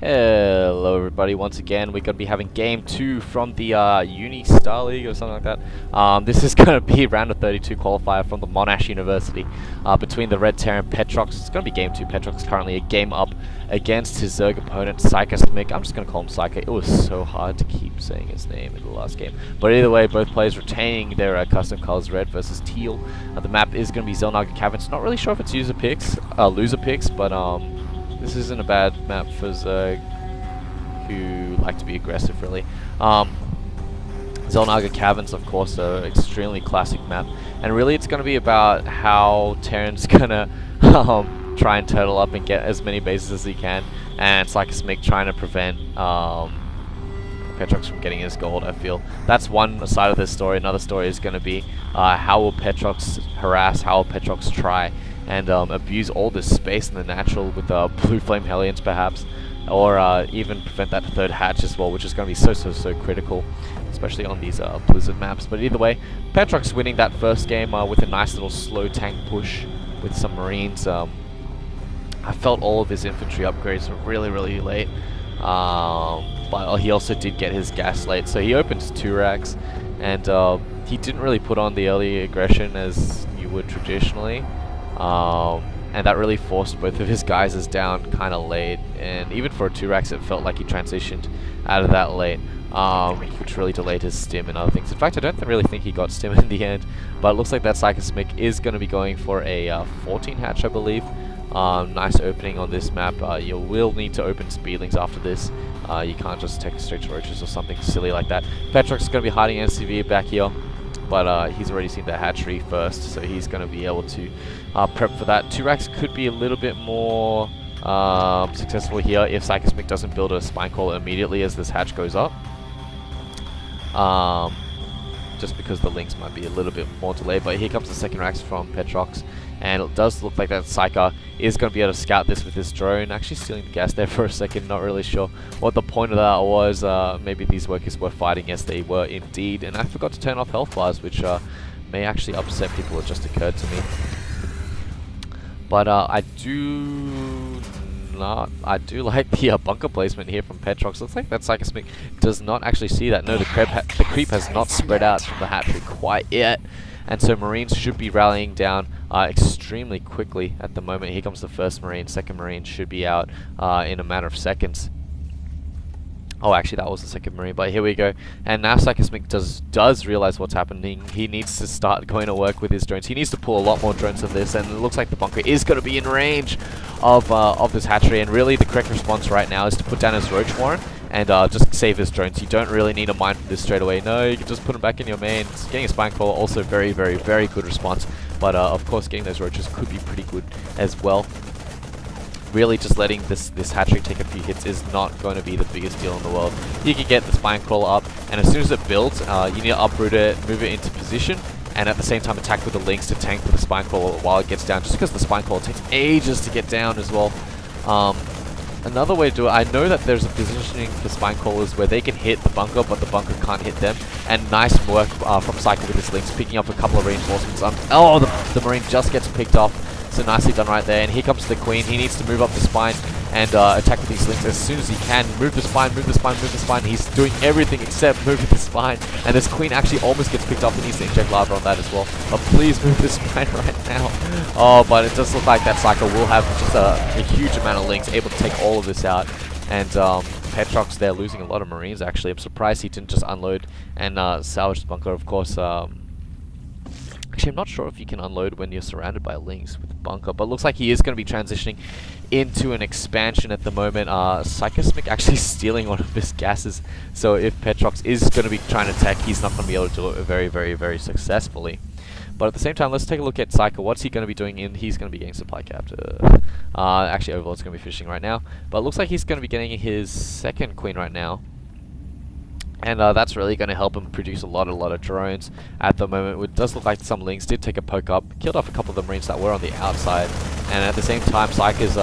Hello everybody, once again we're going to be having game 2 from the Uni-Star League or something like that. This is going to be round of 32 qualifier from the Monash University between the Red Terror and Petrox. It's going to be game 2. Petrox currently a game up against his Zerg opponent Cykasmik. I'm just going to call him Cyka. It was so hard to keep saying his name in the last game. But either way, both players retaining their custom colors, red versus teal. The map is going to be Zelnaga Caverns. Not really sure if it's loser picks, but this isn't a bad map for Zerg who like to be aggressive, really. Zelnaga Caverns, of course, are extremely classic map, and really it's going to be about how Terran's going to try and turtle up and get as many bases as he can, and Cykasmik trying to prevent Petrox from getting his gold. I feel that's one side of this story. Another story is going to be how will Petrox harass, how will Petrox try and abuse all this space in the natural with blue flame Hellions perhaps, or even prevent that third hatch as well, which is going to be so critical, especially on these Blizzard maps. But either way, Petrox winning that first game with a nice little slow tank push with some Marines. I felt all of his infantry upgrades were really late, but he also did get his gas late, so he opened 2 racks, and he didn't really put on the early aggression as you would traditionally. And that really forced both of his guys down kind of late, and even for a 2 racks it felt like he transitioned out of that late, which really delayed his stim and other things. In fact, I don't really think he got stim in the end, but it looks like that Cykasmik is going to be going for a 14 hatch, I believe. Nice opening on this map. You will need to open speedlings after this. You can't just take straight to roaches or something silly like that. Petrox is going to be hiding NCV back here, but he's already seen the hatchery first, so he's going to be able to prep for that. 2 racks could be a little bit more successful here if Cykasmik doesn't build a spine crawler immediately as this hatch goes up. Just because the links might be a little bit more delayed. But here comes the second racks from Petrox, and it does look like that Cyka is going to be able to scout this with his drone. Actually stealing the gas there for a second, not really sure what the point of that was. Maybe these workers were fighting. Yes, they were indeed, and I forgot to turn off health bars, which may actually upset people. It just occurred to me. But I do like the bunker placement here from Petrox. Looks like that Cykasmik does not actually see that. No, the creep has not spread out from the hatchery quite yet, and so Marines should be rallying down extremely quickly at the moment. Here comes the first Marine. Second Marine should be out in a matter of seconds. Oh, actually, that was the second Marine, but here we go. And now Cykasmik does realize what's happening. He needs to start going to work with his drones. He needs to pull a lot more drones than this, and it looks like the bunker is going to be in range of this hatchery. And really, the correct response right now is to put down his Roach Warren and just save his drones. You don't really need a mine for this straight away. No, you can just put them back in your main. Getting a spine crawler, also very good response. But of course, getting those roaches could be pretty good as well. Really, just letting this hatchery take a few hits is not going to be the biggest deal in the world. You can get the spine crawler up, and as soon as it builds, you need to uproot it, move it into position, and at the same time attack with the links to tank for the spine crawler while it gets down, just because the spine crawler takes ages to get down as well. Another way to do it, I know that there's a positioning for spine crawlers where they can hit the bunker, but the bunker can't hit them. And nice work from Cyka with his links, picking up a couple of reinforcements. Oh, the Marine just gets picked off. So nicely done right there. And here comes the Queen. He needs to move up the spine and attack with these links as soon as he can. Move the spine, move the spine, move the spine. He's doing everything except moving the spine. And this Queen actually almost gets picked up. He needs to inject lava on that as well. But please move the spine right now. Oh, but it does look like that Cycle will have just a huge amount of links, able to take all of this out. And Petrox there losing a lot of Marines actually. I'm surprised he didn't just unload and salvage the bunker, of course. Actually, I'm not sure if you can unload when you're surrounded by links with the bunker, but it looks like he is going to be transitioning into an expansion at the moment. Cykasmik actually stealing one of his gases, so if Petrox is going to be trying to attack, he's not going to be able to do it very successfully. But at the same time, let's take a look at Cyka. What's he going to be doing? He's going to be getting supply capped. Actually, Overlord's going to be fishing right now, but it looks like he's going to be getting his second Queen right now. And that's really going to help him produce a lot of drones at the moment. It does look like some links did take a poke up, killed off a couple of the Marines that were on the outside. And at the same time, Cyka's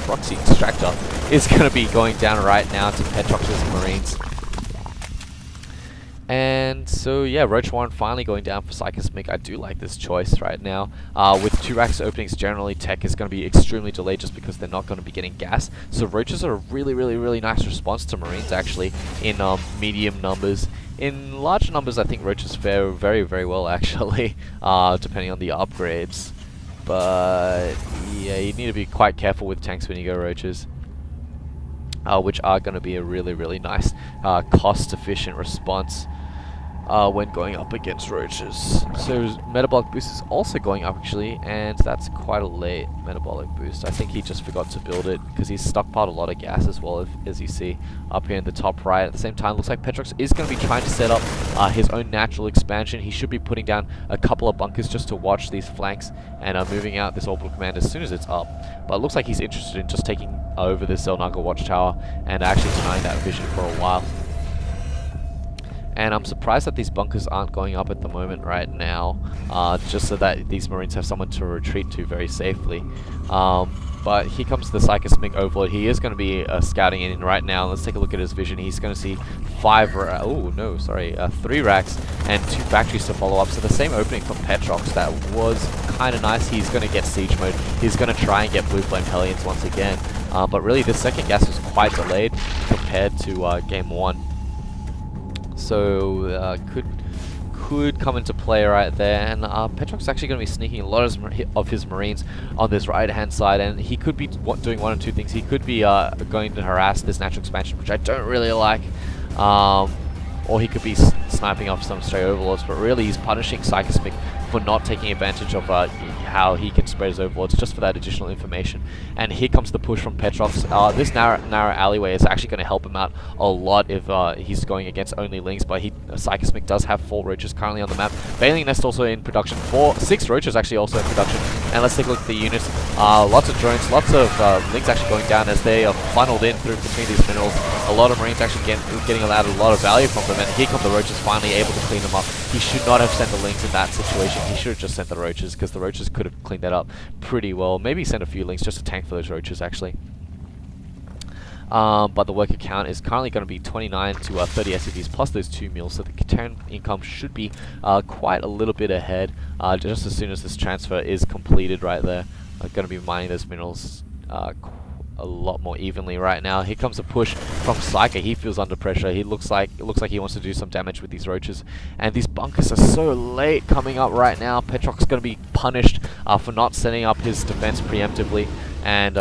proxy extractor is going to be going down right now to Petrox's Marines. And so yeah, Roach 1 finally going down for Cykasmik. I do like this choice right now. With 2 racks openings, generally tech is going to be extremely delayed just because they're not going to be getting gas. So Roaches are a really nice response to Marines actually in medium numbers. In large numbers, I think Roaches fare very well actually, depending on the upgrades. But yeah, you need to be quite careful with tanks when you go Roaches. Which are going to be a really nice cost-efficient response when going up against Roaches. So metabolic boost is also going up actually, and that's quite a late metabolic boost. I think he just forgot to build it because he's stockpiled a lot of gas as well, as you see up here in the top right. At the same time, looks like Petrox is going to be trying to set up his own natural expansion. He should be putting down a couple of bunkers just to watch these flanks and moving out this orbital command as soon as it's up. But it looks like he's interested in just taking over this Zelnaga watchtower and actually denying that vision for a while. And I'm surprised that these bunkers aren't going up at the moment right now, just so that these Marines have someone to retreat to very safely. But here comes the Cykasmik Overlord. He is going to be scouting in right now. Let's take a look at his vision. He's going to see 3 racks and 2 factories to follow up. So the same opening from Petrox that was kind of nice. He's going to get siege mode. He's going to try and get blue flame Hellions once again. But really, this second gas was quite delayed compared to game 1. So could come into play right there, and Petrox is actually going to be sneaking a lot of his Marines on this right hand side, and he could be doing one of 2 things. He could be going to harass this natural expansion, which I don't really like, or he could be sniping off some stray overlords, but really he's punishing Cykasmik for not taking advantage of how he can spread his overlords, just for that additional information. And here comes the push from Petrox. This narrow alleyway is actually going to help him out a lot if he's going against only Lings, but Cykasmik does have 4 Roaches currently on the map. Baneling Nest also in production, 6 Roaches actually also in production. And let's take a look at the units. Lots of drones, lots of Lings actually going down as they are funneled in through between these minerals. A lot of Marines actually getting allowed a lot of value from them, and here come the Roaches finally able to clean them up. He should not have sent the Lings in that situation. He should have just sent the Roaches, because the Roaches could have cleaned that up pretty well. Maybe send a few Lings just to tank for those Roaches actually. But the worker count is currently going to be 29 to 30 SCVs plus those 2 meals, so the Terran income should be quite a little bit ahead just as soon as this transfer is completed right there. I'm going to be mining those minerals a lot more evenly right now. Here comes a push from Psyker. He feels under pressure. It looks like he wants to do some damage with these Roaches, and these bunkers are so late coming up right now. Petrox is going to be punished for not setting up his defense preemptively, and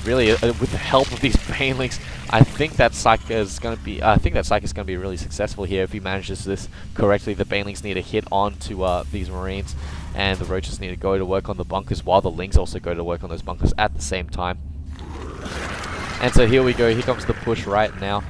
really with the help of these Banelings, I think that Psyker is going to be really successful here if he manages this correctly. The Banelings need to hit on to these Marines, and the Roaches need to go to work on the bunkers, while the Lings also go to work on those bunkers at the same time. And so here we go, here comes the push right now.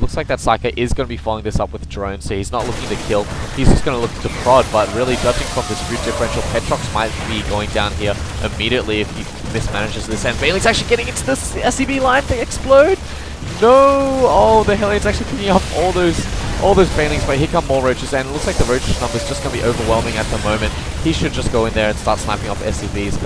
Looks like that Psyker is going to be following this up with drones, so he's not looking to kill, he's just going to look to prod. But really, judging from this route differential, Petrox might be going down here immediately if he mismanages this. And Bailey's actually getting into this SCV line to explode. No! Oh, the Hellions actually picking up all those Banelings, but here come more Roaches, and it looks like the Roaches number is just going to be overwhelming at the moment. He should just go in there and start sniping off SCVs,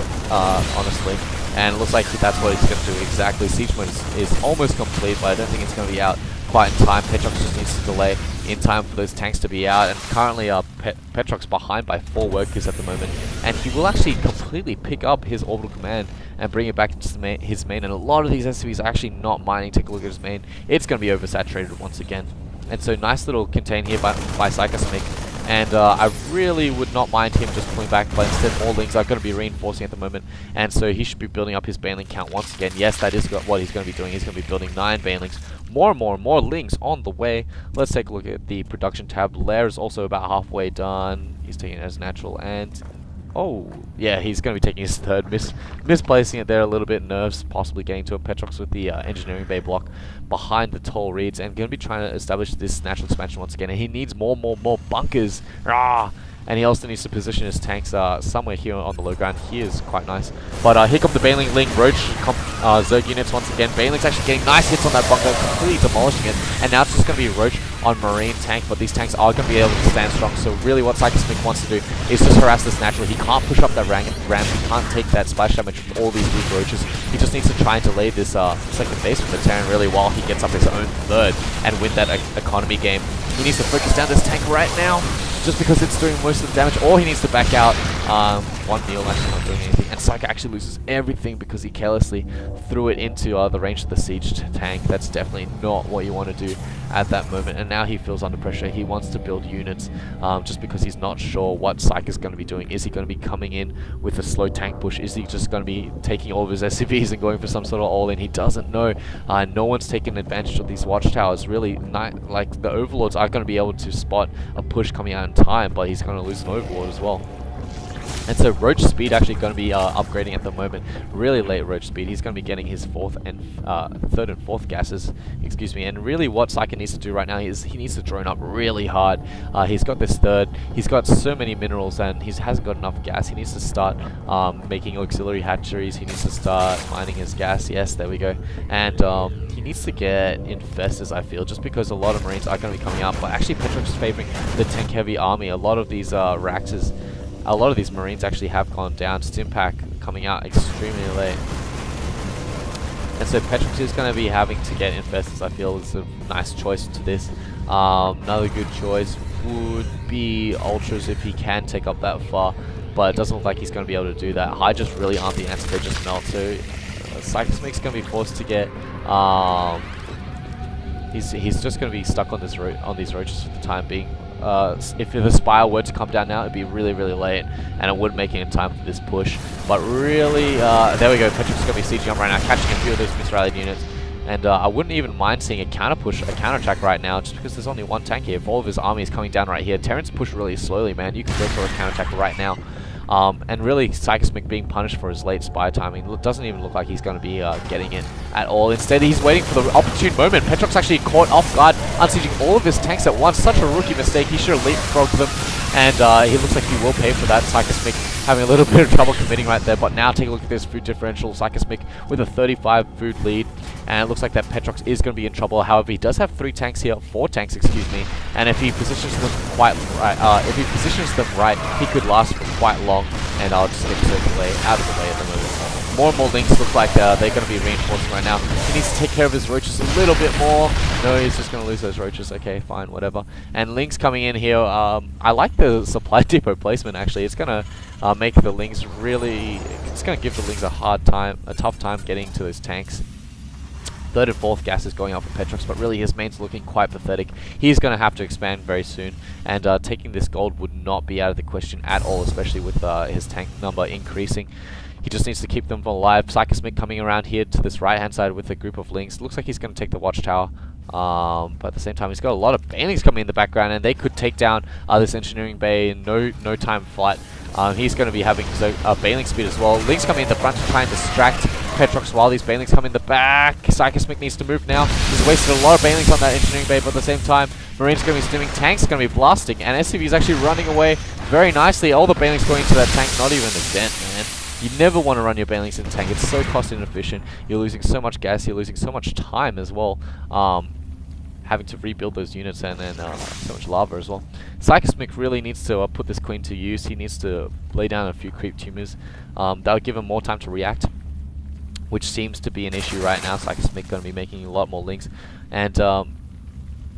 honestly. And it looks like that's what he's going to do exactly. Siege mode is almost complete, but I don't think it's going to be out quite in time. Petrox just needs to delay in time for those tanks to be out. And currently Petrox behind by 4 workers at the moment. And he will actually completely pick up his orbital command and bring it back into his main. And a lot of these SCVs are actually not mining. Take a look at his main. It's going to be oversaturated once again. And so nice little contain here by Cykasmik. And I really would not mind him just pulling back, but instead all Lings are going to be reinforcing at the moment, and so he should be building up his Baneling count once again. Yes, that is what he's going to be doing. He's going to be building 9 Banelings. More Lings on the way. Let's take a look at the production tab. Lair is also about halfway done. He's taking it as natural, and oh, yeah, he's going to be taking his 3rd, misplacing it there a little bit, nerves possibly getting to a Petrox with the engineering bay block behind the tall reeds, and going to be trying to establish this natural expansion once again, and he needs more bunkers. Rah! And he also needs to position his tanks somewhere here on the low ground. Here is quite nice. But here come the Baneling Ling Roach Zerg units once again. Baneling's actually getting nice hits on that bunker, completely demolishing it. And now it's just going to be Roach on Marine tank, but these tanks are going to be able to stand strong. So really what Cykasmik wants to do is just harass this naturally. He can't push up that ramp, he can't take that splash damage with all these weak roaches. He just needs to try and delay this second base from the Terran really while he gets up his own third and win that economy game. He needs to focus down this tank right now, just because it's doing most of the damage, or he needs to back out. One meal actually not doing anything, and Cyka actually loses everything because he carelessly threw it into the range of the siege tank. That's definitely not what you want to do at that moment, and now he feels under pressure. He wants to build units just because he's not sure what Cyka is going to be doing. Is he going to be coming in with a slow tank push? Is he just going to be taking all of his SCVs and going for some sort of all-in? He doesn't know. No one's taken advantage of these watchtowers. Really, like the Overlords are going to be able to spot a push coming out in time, but he's going to lose an Overlord as well. And so Roach Speed actually going to be upgrading at the moment. Really late Roach Speed. He's going to be getting his third and fourth gases, excuse me. And really what Cyka needs to do right now is he needs to drone up really hard. He's got this third. He's got so many minerals and he hasn't got enough gas. He needs to start making auxiliary hatcheries. He needs to start mining his gas. Yes, there we go. And he needs to get infestors, I feel, just because a lot of Marines are going to be coming out. But actually Petrox is favoring the tank-heavy army. A lot of these a lot of these Marines actually have gone down. Stimpack coming out extremely late. And so Petrox is going to be having to get infestors, I feel, is a nice choice to this. Another good choice would be Ultras if he can take up that far, but it doesn't look like he's going to be able to do that. Hydras really aren't the answer, they just melt. So Cykasmik's going to be forced to get... he's just going to be stuck on these roaches for the time being. If the Spire were to come down now, it'd be really, really late, and it wouldn't make it in time for this push. But really, there we go. Petrox is going to be sieging up right now, catching a few of those misrallied units. And I wouldn't even mind seeing a counter push, a counter attack right now, just because there's only one tank here. If all of his army is coming down right here, Terrans push really slowly, man. You can go for a counter attack right now. And really, Cykasmik being punished for his late Spire timing. It doesn't even look like he's going to be getting it at all. Instead, he's waiting for the opportune moment. Petrox actually caught off guard, unsieging all of his tanks at once. Such a rookie mistake. He should have leapfrogged them. And he looks like he will pay for that. Cykasmik having a little bit of trouble committing right there. But now take a look at this food differential. Cykasmik with a 35 food lead. And it looks like that Petrox is going to be in trouble. However, he does have 4 tanks, excuse me. And if he positions them right, he could last for quite long. And I'll just get out of the way at the moment. More and more links look like they're going to be reinforcing right now. He needs to take care of his roaches a little bit more. No, he's just going to lose those roaches. Okay, fine, whatever. And links coming in here. I like the supply depot placement, actually. It's going to make the links really... It's going to give the links a tough time getting to those tanks. Third and fourth gas is going out for Petrox, but really his main's looking quite pathetic. He's going to have to expand very soon, and taking this gold would not be out of the question at all, especially with his tank number increasing. He just needs to keep them alive. Cykasmik coming around here to this right-hand side with a group of links. Looks like he's going to take the watchtower, but at the same time he's got a lot of banelings coming in the background, and they could take down this engineering bay in no time flight. He's going to be having bailing speed as well. Links coming in the front to try and distract Petrox while these banelings come in the back. Cykasmik needs to move now. He's wasted a lot of banelings on that engineering bay, but at the same time, Marine's going to be stimming, Tank's going to be blasting, and SCV is actually running away very nicely. All the banelings going into that tank, not even a dent, man. You never want to run your banelings in the tank. It's so cost inefficient. You're losing so much gas. You're losing so much time as well. Having to rebuild those units and then so much lava as well. Cykasmik really needs to put this queen to use. He needs to lay down a few creep tumors. That'll give him more time to react, which seems to be an issue right now. Cykasmik going to be making a lot more links, and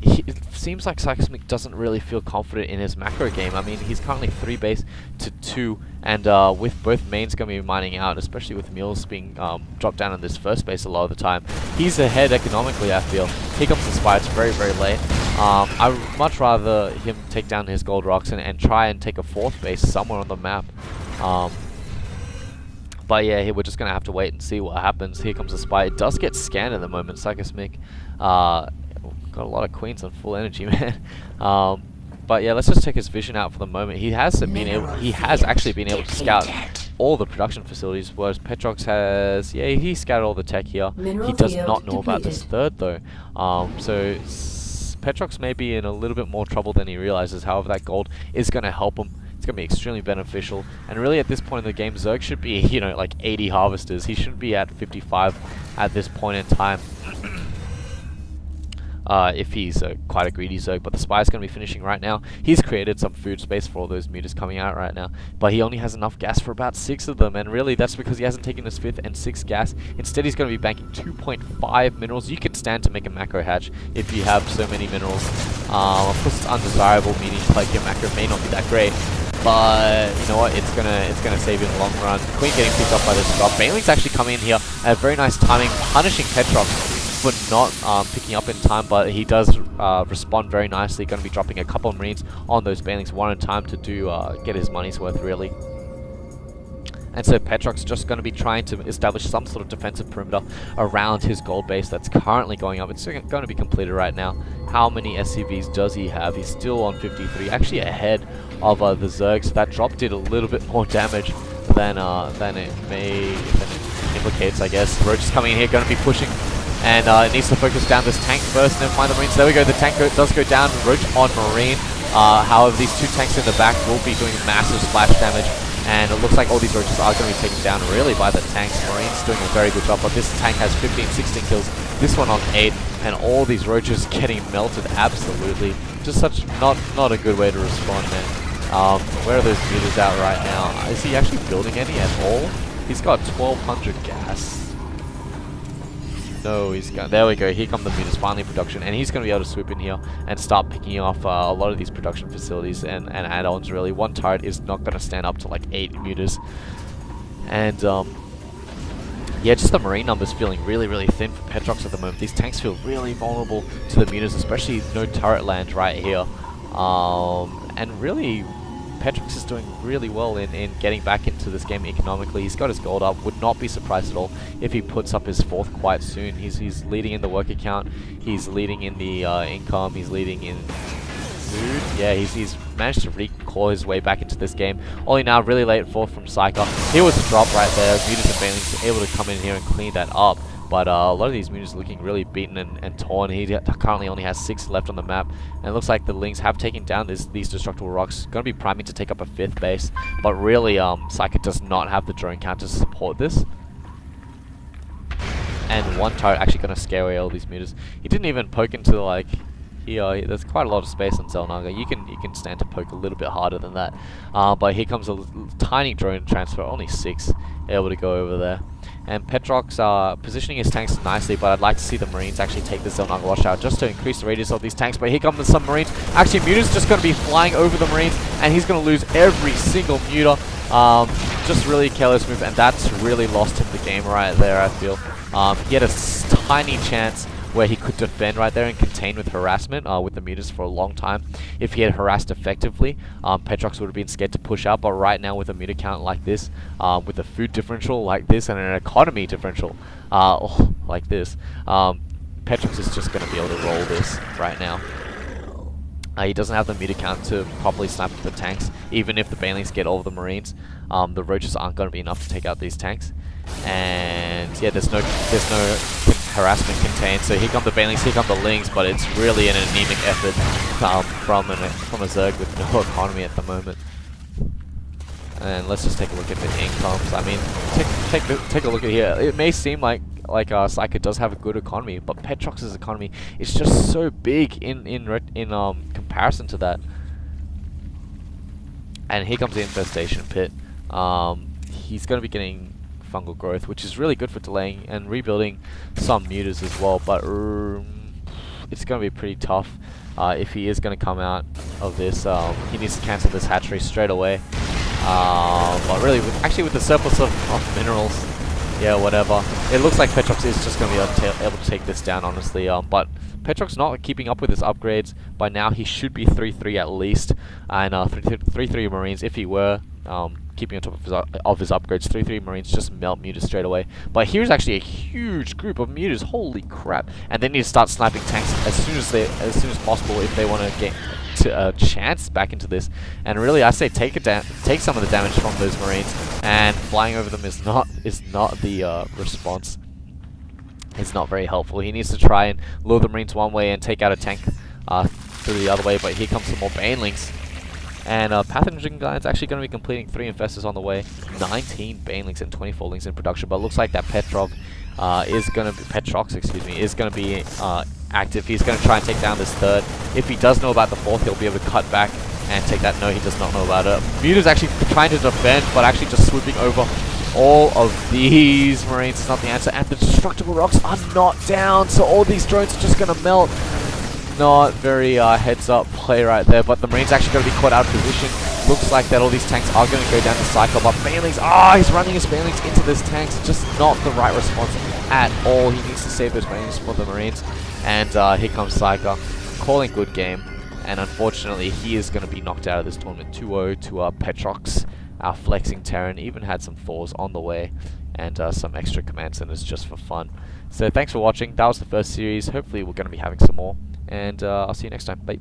it seems like Cykasmik doesn't really feel confident in his macro game. I mean, he's currently 3 base to 2, and with both mains going to be mining out, especially with Mills being dropped down on this first base a lot of the time, he's ahead economically, I feel. Here comes the Spire. It's very, very late. I would much rather him take down his gold rocks and try and take a 4th base somewhere on the map. But yeah, we're just going to have to wait and see what happens. Here comes the Spire. It does get scanned at the moment. Cykasmik got a lot of queens on full energy, man. But yeah, let's just check his vision out for the moment. He has actually been able to scout all the production facilities, whereas Petrox has, yeah, he scouted all the tech here. He does not know about this third though. So Petrox may be in a little bit more trouble than he realizes. However, that gold is going to help him. It's going to be extremely beneficial. And really at this point in the game, Zerg should be, you know, like 80 harvesters. He shouldn't be at 55 at this point in time. if he's quite a greedy Zerg. But the Spy's going to be finishing right now. He's created some food space for all those mutas coming out right now, but he only has enough gas for about 6 of them, and really that's because he hasn't taken his 5th and 6th gas. Instead, he's going to be banking 2.5 minerals. You can stand to make a macro hatch if you have so many minerals. Of course, it's undesirable, meaning like your macro may not be that great. But you know what? It's gonna save you in the long run. Queen getting picked up by this drop. Baneling's actually coming in here at very nice timing, punishing Petrox for not picking up in time. But he does respond very nicely. Going to be dropping a couple of Marines on those Banelings one at a time to do get his money's worth really. And so Petrox just going to be trying to establish some sort of defensive perimeter around his gold base that's currently going up. It's going to be completed right now. How many SCVs does he have? He's still on 53, actually ahead of the Zerg. So that drop did a little bit more damage than it implicates, I guess. Roach is coming in here, going to be pushing, and it needs to focus down this tank first, never mind the Marines. There we go, the tank does go down. Roach on Marine. However, these 2 tanks in the back will be doing massive splash damage. And it looks like all these roaches are going to be taken down really by the tanks. Marine's doing a very good job, but this tank has 15, 16 kills. This one on 8, and all these roaches getting melted absolutely. Just such not a good way to respond, man. Where are those meters out right now? Is he actually building any at all? He's got 1200 gas. No, he's got, there we go, here come the meters, finally production, and he's going to be able to swoop in here and start picking off a lot of these production facilities and add-ons really. One turret is not going to stand up to like 8 meters. And yeah, just the Marine numbers feeling really thin for Petrox at the moment. These tanks feel really vulnerable to the meters, especially no turret land right here. And really, Petrox is doing really well in getting back into this game economically. He's got his gold up. Would not be surprised at all if he puts up his 4th quite soon. He's leading in the work account. He's leading in the income. He's leading in food. Yeah, he's managed to reclaw his way back into this game. Only now really late 4th from Cyka. Here was a drop right there. Mutas and Banelings able to come in here and clean that up. But a lot of these mutas are looking really beaten and torn. He currently only has 6 left on the map. And it looks like the Lings have taken down these destructible rocks. Going to be priming to take up a 5th base. But really, Cyka does not have the drone counters to support this. And one turret actually going to scare away all these mutas. He didn't even poke into like here. There's quite a lot of space on Xel'Naga. You can stand to poke a little bit harder than that. But here comes a tiny drone transfer. Only 6 able to go over there. And Petrox positioning his tanks nicely, but I'd like to see the Marines actually take the Xel'Naga washout just to increase the radius of these tanks. But here come the submarines. Actually, Muta's just going to be flying over the Marines, and he's going to lose every single Muta. Just really careless move, and that's really lost him the game right there, I feel. He had a tiny chance where he could defend right there and contain with harassment with the Mutas for a long time. If he had harassed effectively, Petrox would have been scared to push out, but right now with a Muta count like this, with a food differential like this, and an economy differential like this, Petrox is just going to be able to roll this right now. He doesn't have the Muta count to properly snipe the tanks. Even if the Banelings get all of the Marines, the Roaches aren't going to be enough to take out these tanks. And yeah, there's no harassment contained. So here come the Banelings, here come the Lings, but it's really an anemic effort from a Zerg with no economy at the moment. And let's just take a look at the incomes. I mean, take a look at here. It may seem like Cyka does have a good economy, but Petrox's economy is just so big in comparison to that. And here comes the infestation pit. He's going to be getting fungal growth, which is really good for delaying and rebuilding some mutas as well. But it's going to be pretty tough if he is going to come out of this. He needs to cancel this hatchery straight away. But really, with the surplus of minerals, yeah, whatever. It looks like Petrox is just going to be able to take this down, honestly. But Petrox not keeping up with his upgrades. By now, he should be 3-3 at least. And 3-3 Marines, if he were keeping on top of his upgrades, 3-3 Marines just melt mutas straight away. But here's actually a huge group of mutas. Holy crap! And they need to start sniping tanks as soon as possible if they want to get a chance back into this. And really, I say take some of the damage from those Marines, and flying over them is not the response. It's not very helpful. He needs to try and lure the Marines one way and take out a tank through the other way. But here comes some more Banelings. And Pathogen Guy's actually going to be completing 3 Infestors on the way, 19 Banelings and 24 Lings in production. But it looks like that Petrox, excuse me, is going to be active. He's going to try and take down this 3rd. If he does know about the 4th, he'll be able to cut back and take that. No, he does not know about it. Muta's actually trying to defend, but actually just swooping over all of these Marines is not the answer. And the Destructible Rocks are not down, so all these drones are just going to melt. Not very heads up play right there, but the Marine's actually going to be caught out of position. Looks like that all these tanks are going to go down the cycle, but Banelings, he's running his Banelings into this tanks. Just not the right response at all. He needs to save those Banelings for the Marines. And here comes Cyka, calling good game. And unfortunately, he is going to be knocked out of this tournament 2-0 to Petrox, our flexing Terran. Even had some Thors on the way and some extra command centers just for fun. So thanks for watching. That was the first series. Hopefully we're going to be having some more. And I'll see you next time. Bye.